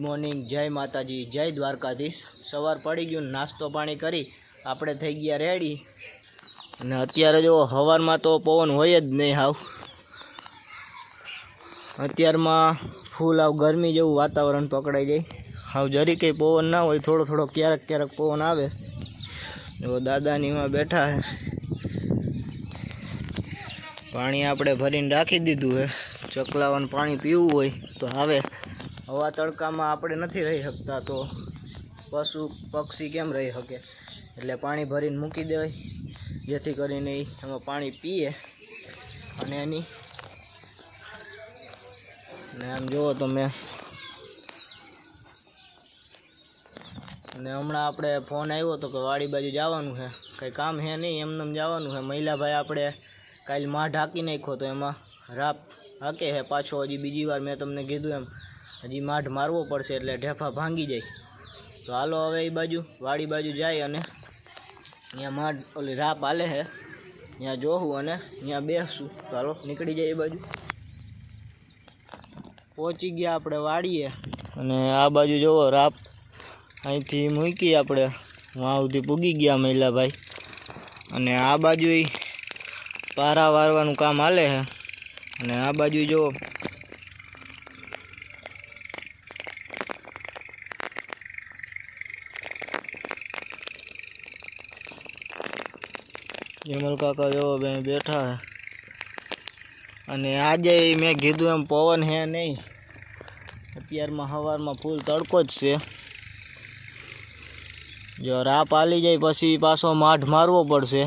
Morning, જય માતાજી, જય દ્વારકાધીશ। સવાર પડી ગયું, નાસ્તો પાણી કરી આપણે થઈ ગયા રેડી। અને અત્યારે જો સવારમાં તો પવન હોય જ નહીં, હાવ અત્યારમાં ફૂલ આવ ગરમી જેવું વાતાવરણ પકડાઈ જાય। હાવ જરી કંઈ પવન ના હોય, થોડો થોડો ક્યારેક ક્યારેક પવન આવે। જો દાદાની માં બેઠા હે, પાણી આપણે ભરીને રાખી દીધું છે। ચકલાવાનું પાણી પીવું હોય તો આવે, હવા તડકામાં આપણે નથી રહી શકતા, તો પશુ પક્ષી કેમ રહી શકે? એટલે પાણી ભરીને મૂકી દેવાય, જેથી કરીને એમાં પાણી પીએ અને એની ને આમ જુઓ તમે। અને હમણાં આપણે ફોન આવ્યો તો કે વાડી બાજુ જવાનું છે, કંઈ કામ છે નહીં, એમને જવાનું છે। મહિલાભાઈ આપણે કાલે માં ઢાંકી નાખ્યો તો એમાં રાપ હાકે છે પાછો, હજી બીજી વાર મેં તમને કીધું એમ હજી માઢ મારવો પડશે એટલે ઢેફા ભાંગી જાય। તો હાલો હવે એ બાજુ વાડી બાજુ જાય અને ત્યાં માઢ ઓલી રાપ હાલે છે, ત્યાં જોવું અને ત્યાં બેસું। તો હાલો નીકળી જાય એ બાજુ। પહોંચી ગયા આપણે વાડીએ, અને આ બાજુ જોવો રાપ અહીંથી મૂકી આપણે વાં સુધી પૂગી ગયા મહિલાભાઈ। અને આ બાજુ પારા વારવાનું કામ હાલે છે, અને આ બાજુ જો જમલ કાકા જો બેઠા હે। અને આજે મેં કીધું એમ પવન હે નહીં, અત્યારમાં સવારમાં ફૂલ તડકો જ છે। જો રાપ હાલી જાય પછી પાછો માઢ મારવો પડશે,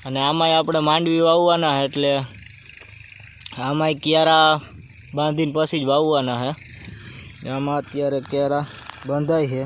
અને આમાંય આપણે માંડવી વાવવાના એટલે આમાંય ક્યારા બાંધીને પછી જ વાવવાના છે। આમાં અત્યારે ક્યારા બંધાય છે।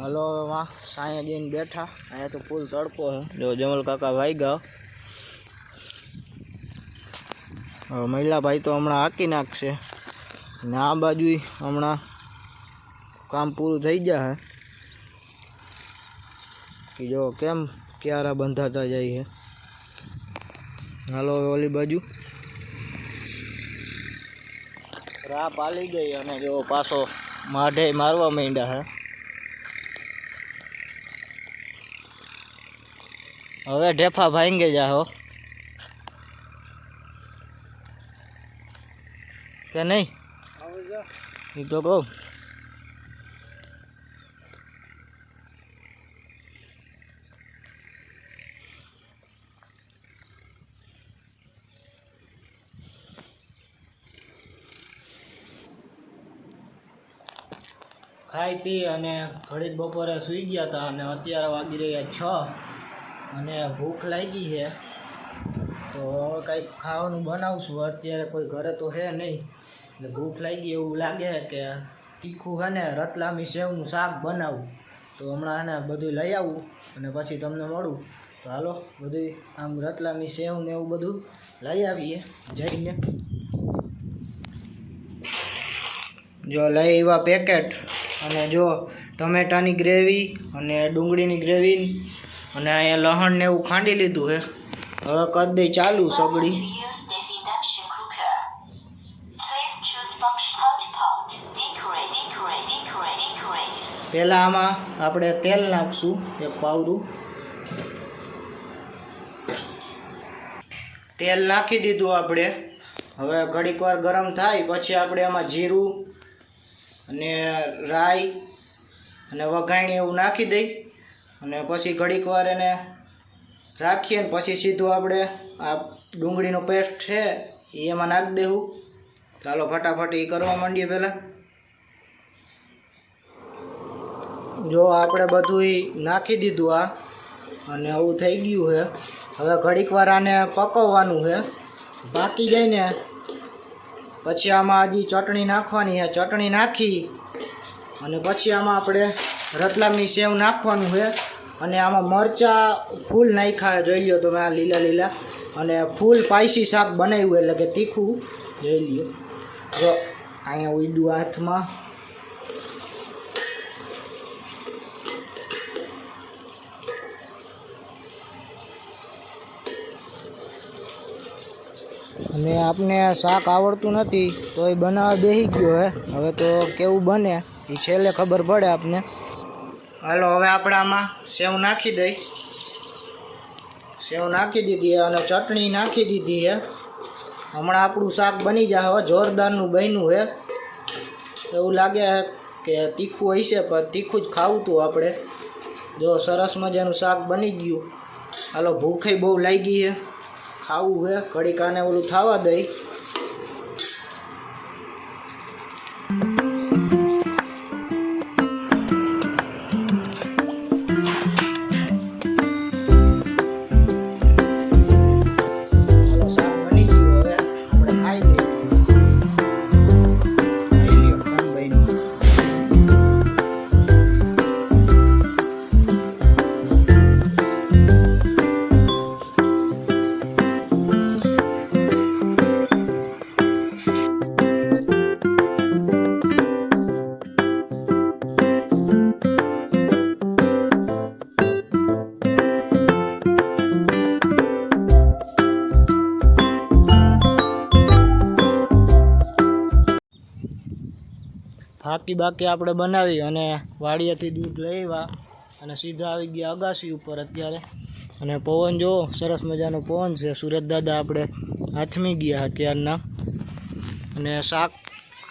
હલો વાહ સાયા જઈને બેઠા, અહીંયા તો ફૂલ તડકો છે। જો જમલ કાકા ભાઈ ગયા, મહિલાભાઈ તો હમણાં હાકી નાખશે, ને આ બાજુ હમણાં કામ પૂરું થઈ જાય કે જો કેમ ક્યારા બંધાતા જાય છે। હાલો ઓલી બાજુ રાપ હાલી ગઈ, અને જો પાછો માઢે મારવા માંડ્યા છે। હવે ઢેફા ભાંગે જાઓ કે નહીં, એ તો કહું। ખાઈ પી અને ઘડીક બપોરે સૂઈ ગયા હતા, અને અત્યારે વાગી રહ્યા 6 અને ભૂખ લાગી છે, તો કંઈક ખાવાનું બનાવશું। અત્યારે કોઈ ઘરે તો છે નહીં, એટલે ભૂખ લાગી એવું લાગે કે તીખું છે ને રતલામી સેવનું શાક બનાવું। તો હમણાં એને બધું લઈ આવું અને પછી તમને મળું। તો હાલો બધું આમ રતલામી સેવ ને એવું બધું લઈ આવીએ જઈને। જો લઈ આવ્યા પેકેટ, અને જો ટમેટાની ગ્રેવી અને ડુંગળીની ગ્રેવી, અને અહીંયા લહણ ને એવું ખાંડી લીધું છે। હવે કરી દઈ ચાલુ સગડી। પહેલાં આમાં આપણે તેલ નાખશું 1 પાવરું। તેલ નાખી દીધું આપણે, હવે ઘડીક વાર ગરમ થાય પછી આપણે એમાં જીરું અને રાઈ અને વઘાણી એવું નાખી દઈ, અને પછી ઘડીક વાર એને રાખીએ ને પછી સીધું આપણે આ ડુંગળીનો પેસ્ટ છે એ એમાં નાખી દેવું। ચાલો ફટાફટ એ કરવા માંડીએ પહેલાં। જો આપણે બધું નાખી દીધું આ, અને આવું થઈ ગયું છે। હવે ઘડીક વાર આને પકવવાનું છે, પાકી જાય ને પછી આમાં હજી ચટણી નાખવાની છે। ચટણી નાખી અને પછી આમાં આપણે રતલામી સેવ નાખવાનું છે, અને આમાં મરચાં ફૂલ નાખ્યા જોઈ લો તમે, આ લીલા લીલા અને ફૂલ સ્પાઈસી શાક બનાવ્યું એટલે કે તીખું. જોઈ લ્યો જો અહીંયા ઉડ્યું હાથમાં. અને આપને શાક આવડતું નથી તો એ બનાવવા બેસી ગયો હે. હવે તો કેવું બને એ છેલ્લે ખબર પડે આપને. હાલો હવે આપણે આમાં સેવ નાખી દઈ. સેવ નાખી દીધી અને ચટણી નાખી દીધી છે. હમણાં આપણું શાક બની જાય. હવે જોરદારનું બન્યું છે. એવું લાગે કે તીખું હશે પણ તીખું જ ખાવું હતું આપણે. જો સરસ મજાનું શાક બની ગયું. હાલો ભૂખે બહુ લાગી છે, ખાવું છે. ઘડીક આને ઓલું થવા દઈ. બાકી આપણે બનાવી અને વાડિયાથી દૂધ લઈ આવ્યા અને સીધા આવી ગયા અગાસી ઉપર અત્યારે. અને પવન જો સરસ મજાનો પવન છે. સુરત દાદા આપણે હાથમી ગયા ક્યારના. અને શાક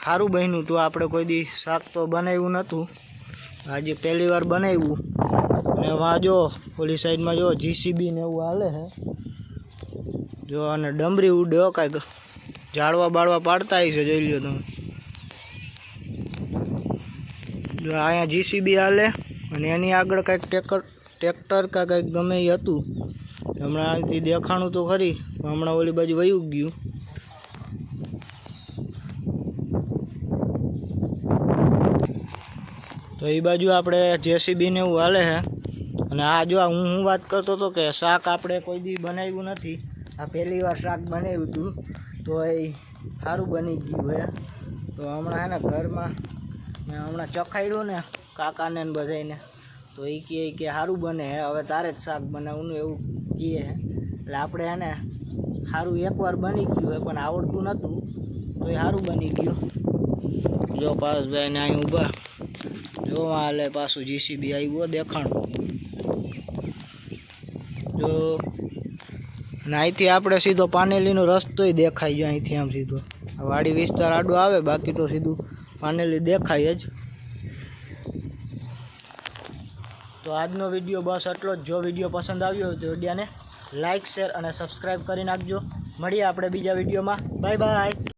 સારું બન્યું હતું. આપણે કોઈ દી શાક તો બનાવ્યું નહોતું, આજે પહેલી વાર બનાવ્યું. અને વાં જો ઓલી સાઈડમાં જો જીસીબી ને એવું હાલે છે જો. અને ડમરી ઉડ્યો કાંઈક ઝાડવા બાળવા પાડતા આવી છે. જોઈ લ્યો તમે. જો અહીંયા જીસીબી હાલે અને એની આગળ કાંઈક ટ્રેક્ટર કાં કંઈક ગમે એ હતું. હમણાં અહીંથી દેખાણું તો ખરી પણ હમણાં ઓલી બાજુ વયું ગયું. તો એ બાજુ આપણે જેસીબી ને એવું હાલે છે. અને આ જો હું વાત કરતો હતો કે શાક આપણે કોઈ દી બનાવ્યું નથી. આ પહેલી વાર શાક બનાવ્યું હતું તો એ સારું બની ગયું છે. તો હમણાં છે ને ઘરમાં મેં હમણાં ચખાડ્યું ને કાકાને ને બધાને, તો એ કહે કે સારું બને હે, હવે તારે જ શાક બનાવવાનું એવું કહે. એટલે આપણે એને સારું એકવાર બની ગયું હોય પણ આવડતું નહોતું તો એ સારું બની ગયું. જો પારસભાઈને અહીં ઊભા જો હાલે પાછું જીસીબી આવ્યો દેખાણું જો. અને અહીંથી આપણે સીધો પાનેલીનો રસ્તોય દેખાય જાય અહીંથી. આમ સીધો વાડી વિસ્તાર આડો આવે, બાકી તો સીધું પાનેલી દેખાય જ. તો આજનો વિડીયો બસ આટલો જ. જો વિડીયો પસંદ આવ્યો હોય તો વિડીયોને લાઇક, શેર અને સબસ્ક્રાઈબ કરી નાખજો. મળીએ આપણે બીજા વિડીયોમાં. Bye bye.